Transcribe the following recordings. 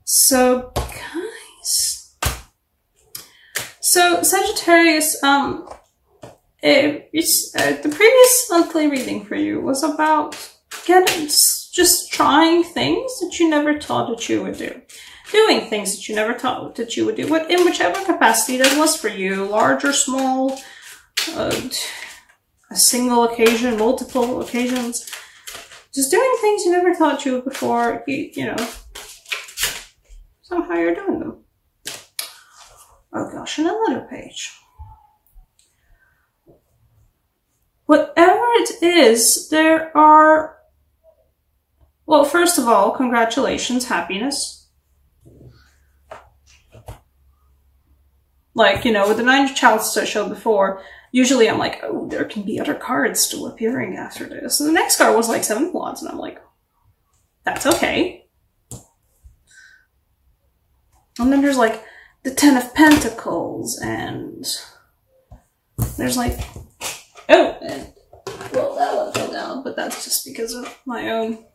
So, guys. So, Sagittarius, the previous monthly reading for you was about just trying things that you never thought that you would do. Doing things that you never thought that you would do, in whichever capacity that was for you, large or small, a single occasion, multiple occasions. Just doing things you never thought you would before, you know, somehow you're doing them. Oh gosh, and another page. Whatever it is, there are, well, first of all, congratulations, happiness. Like, you know, with the Nine of Chalices I showed before, usually I'm like, oh, there can be other cards still appearing after this. And the next card was like Seven of Wands, and I'm like, that's okay. And then there's like the Ten of Pentacles, and there's like, oh, and, well, that one fell down, but that's just because of my own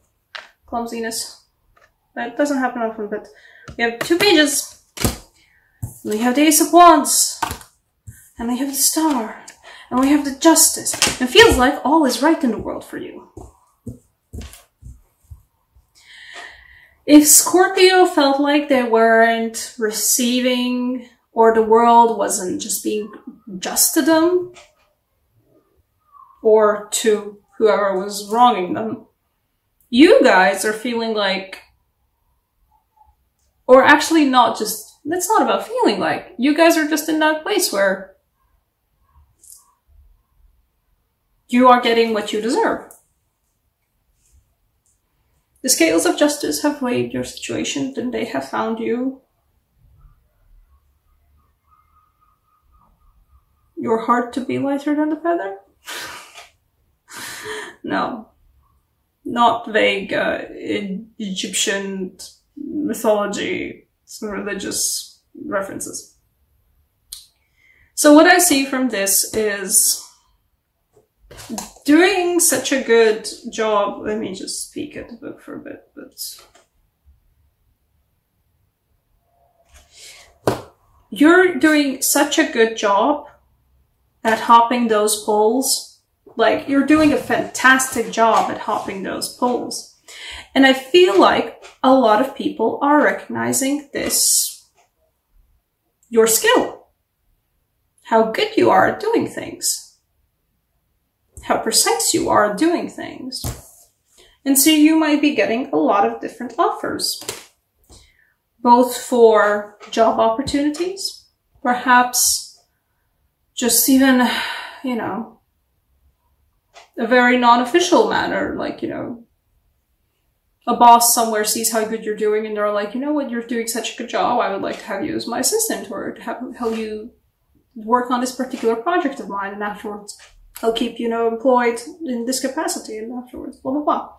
clumsiness. That doesn't happen often, but we have two pages. We have the Ace of Wands, and we have the Star, and we have the Justice. It feels like all is right in the world for you. If Scorpio felt like they weren't receiving, or the world wasn't just being just to them, or to whoever was wronging them, you guys are feeling like, or actually not just, it's not about feeling like, you guys are just in that place where you are getting what you deserve. The scales of justice have weighed your situation, and they have found you. Your heart to be lighter than the feather? No. Not vague Egyptian mythology, some religious references. So what I see from this is doing such a good job. Let me just peek at the book for a bit, but you're doing such a good job at hopping those poles. Like, you're doing a fantastic job at hopping those poles. And I feel like a lot of people are recognizing this, your skill, how good you are at doing things, how precise you are at doing things. And so you might be getting a lot of different offers, both for job opportunities, perhaps just even, you know, a very non-official manner, like, you know, a boss somewhere sees how good you're doing and they're like, you know what, you're doing such a good job, I would like to have you as my assistant, or to help you work on this particular project of mine, and afterwards I'll keep, you know, employed in this capacity, and afterwards, blah, blah, blah.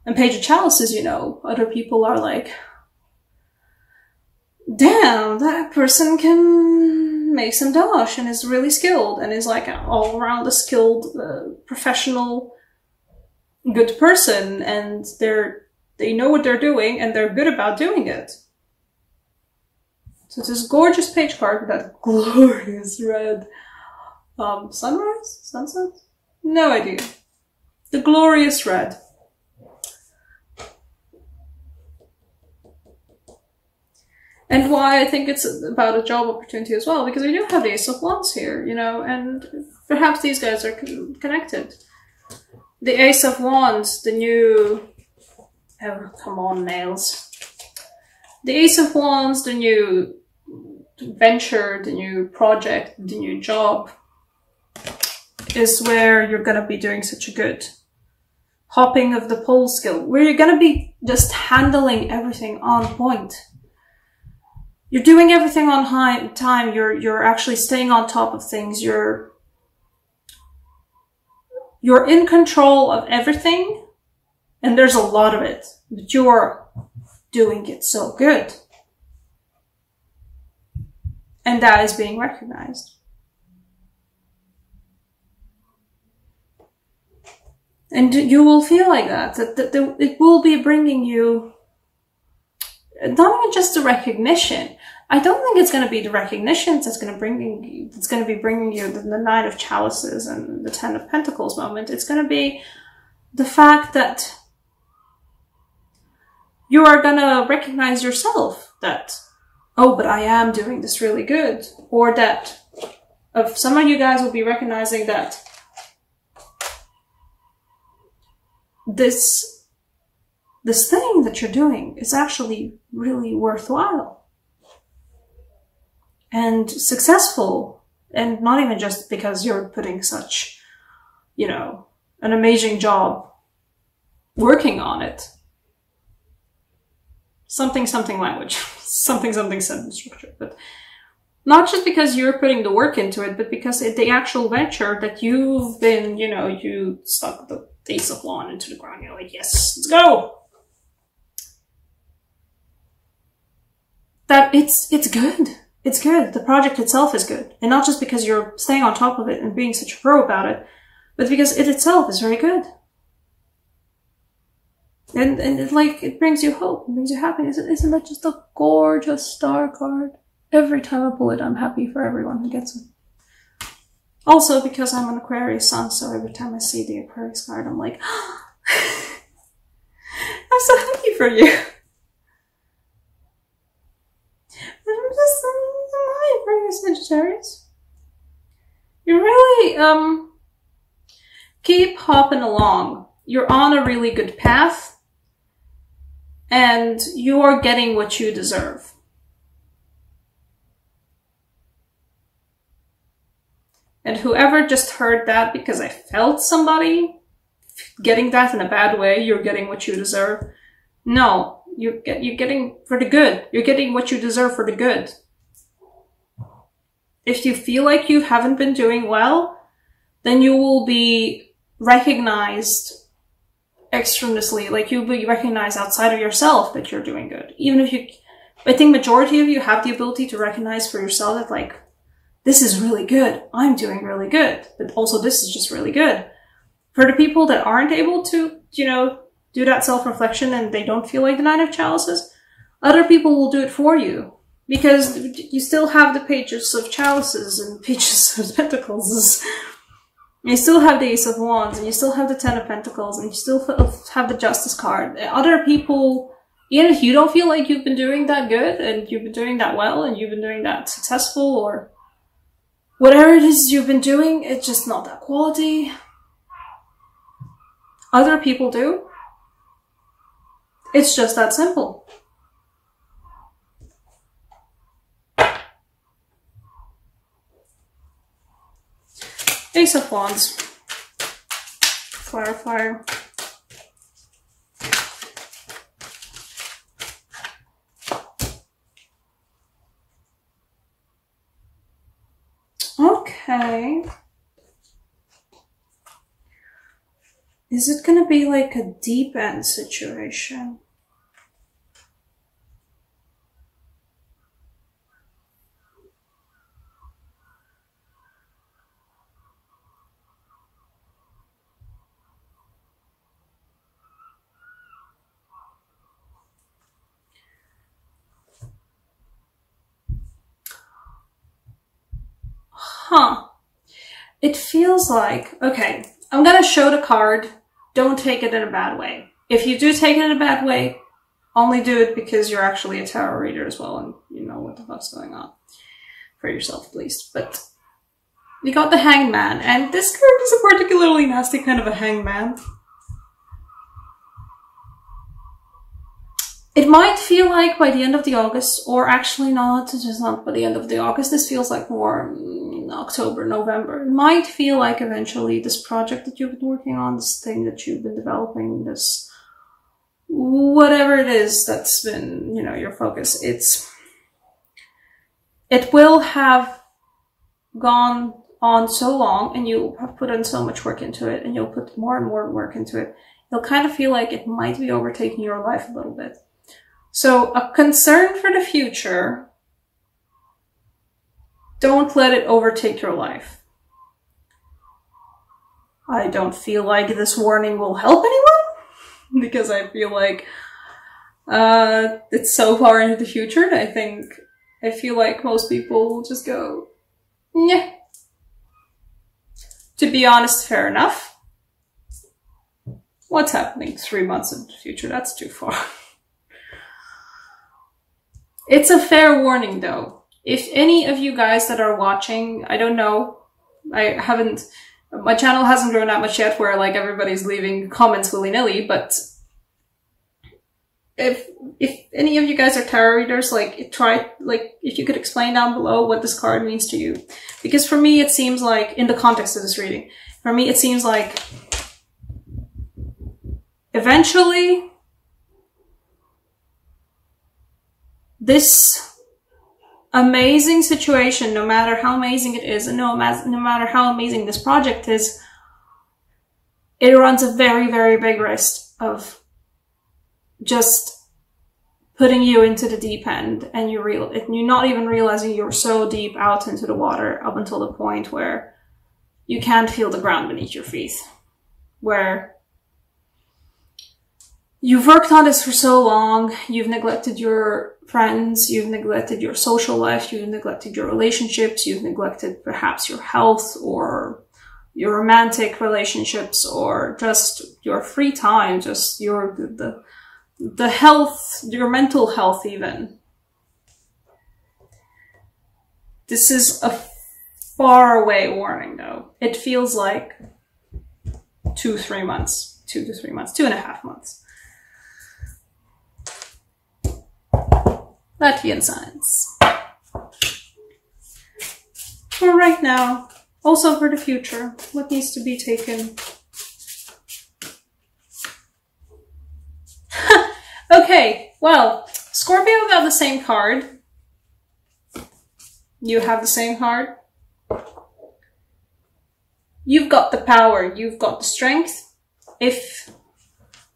And Page of Chalices, you know, other people are like, damn, that person can make some dosh and is really skilled and is like an all-around a skilled, professional, good person, and they know what they're doing, and they're good about doing it. So it's this gorgeous page card with that glorious red sunrise? Sunset? No idea. The glorious red. And why I think it's about a job opportunity as well, because we do have the Ace of Wands here, you know, and perhaps these guys are connected. The Ace of Wands, the new... Oh, come on, nails. The Ace of Wands, the new venture, the new project, the new job, is where you're going to be doing such a good hopping of the pole skill, where you're going to be just handling everything on point. You're doing everything on time. You're actually staying on top of things. You're in control of everything. And there's a lot of it, but you're doing it so good. And that is being recognized. And you will feel like that it will be bringing you not even just the recognition. I don't think it's going to be the recognition that's going to be bringing you the Nine of Chalices and the Ten of Pentacles moment. It's going to be the fact that you are going to recognize yourself that, oh, but I am doing this really good. Or that some of you guys will be recognizing that this thing that you're doing is actually really worthwhile and successful, and not even just because you're putting such, you know, an amazing job working on it. Something language, something sentence structure, but not just because you're putting the work into it, but because the actual venture that you've been, you know, you stuck the Ace of Wands into the ground. You're like, yes, let's go. That it's good. It's good. The project itself is good. And not just because you're staying on top of it and being such a pro about it, but because it itself is very good. And it brings you hope, it brings you happiness. Isn't that just a gorgeous star card? Every time I pull it, I'm happy for everyone who gets it. Also, because I'm an Aquarius sun, so every time I see the Aquarius card, I'm like, oh, I'm so happy for you. I'm just, my Aquarius Sagittarius. You really, keep hopping along. You're on a really good path. And you are getting what you deserve. And whoever just heard that because I felt somebody getting that in a bad way, you're getting what you deserve. No, you're getting for the good. You're getting what you deserve for the good. If you feel like you haven't been doing well, then you will be recognized externally, like you'll be recognized outside of yourself that you're doing good. Even if I think majority of you have the ability to recognize for yourself that, like, this is really good. I'm doing really good. But also this is just really good. For the people that aren't able to, you know, do that self-reflection and they don't feel like the Nine of Chalices, other people will do it for you. Because you still have the pages of Chalices and pages of Pentacles. You still have the Ace of Wands, and you still have the Ten of Pentacles, and you still have the Justice card. Other people, even if you don't feel like you've been doing that good, and you've been doing that well, and you've been doing that successful, or whatever it is you've been doing, it's just not that quality. Other people do. It's just that simple. Ace of Wands. Clarifier. Okay. Is it gonna be like a deep end situation? Huh. It feels like, okay, I'm gonna show the card. Don't take it in a bad way. If you do take it in a bad way, only do it because you're actually a tarot reader as well and you know what the fuck's going on. For yourself, please. But we got the Hangman, and this card is a particularly nasty kind of a hangman. It might feel like by the end of the August, or actually not, just not by the end of the August, this feels like more October, November. It might feel like eventually this project that you've been working on, this thing that you've been developing, this whatever it is that's been, you know, your focus, it will have gone on so long and you have put in so much work into it and you'll put more and more work into it. You'll kind of feel like it might be overtaking your life a little bit. So a concern for the future, don't let it overtake your life. I don't feel like this warning will help anyone because I feel like It's so far into the future that I feel like most people will just go, yeah. To be honest, fair enough. What's happening 3 months in the future? That's too far. It's a fair warning though. If any of you guys that are watching, I don't know, my channel hasn't grown that much yet where like everybody's leaving comments willy-nilly, but if any of you guys are tarot readers, like if you could explain down below what this card means to you. Because for me it seems like, in the context of this reading, for me it seems like eventually this amazing situation, no matter how amazing it is, and no matter how amazing this project is, it runs a very, very big risk of just putting you into the deep end, and you're not even realizing you're so deep out into the water up until the point where you can't feel the ground beneath your feet, where you've worked on this for so long, you've neglected your friends, you've neglected your social life, you've neglected your relationships, you've neglected perhaps your health or your romantic relationships or just your free time, just the health, your mental health even. This is a far away warning though. It feels like 2 to 3 months, 2.5 months. Latvian signs. For right now, also for the future, what needs to be taken? Okay, well, Scorpio got the same card. You have the same card. You've got the power, you've got the strength. If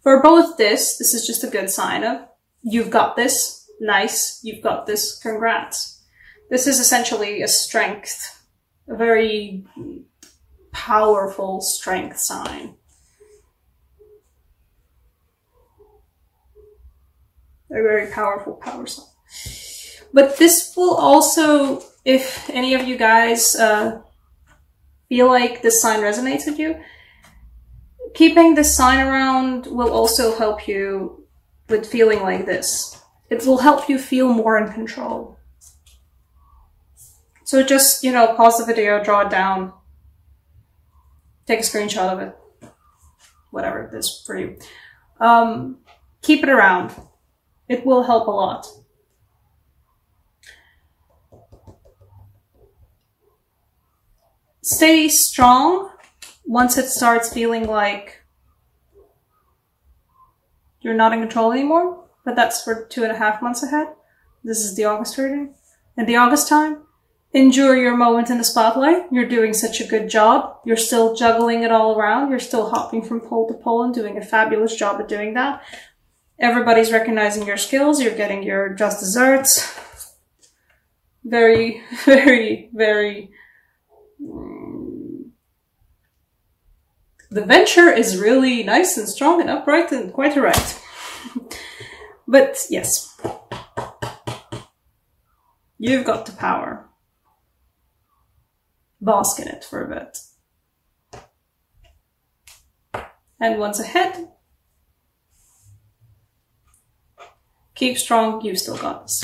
for both this is just a good sign of, you've got this. Nice, you've got this, congrats. This is essentially a strength, a very powerful strength sign. A very powerful power sign. But this will also, if any of you guys feel like this sign resonates with you, keeping this sign around will also help you with feeling like this. It will help you feel more in control. So just, pause the video, draw it down, take a screenshot of it, whatever it is for you. Keep it around. It will help a lot. Stay strong once it starts feeling like you're not in control anymore. But that's for 2.5 months ahead. This is the August reading. In the August time, enjoy your moment in the spotlight. You're doing such a good job. You're still juggling it all around. You're still hopping from pole to pole and doing a fabulous job at doing that. Everybody's recognizing your skills. You're getting your just desserts. Very, very, very... The venture is really nice and strong and upright and quite erect. But yes, you've got the power. Bask in it for a bit. And once ahead, keep strong, you've still got this.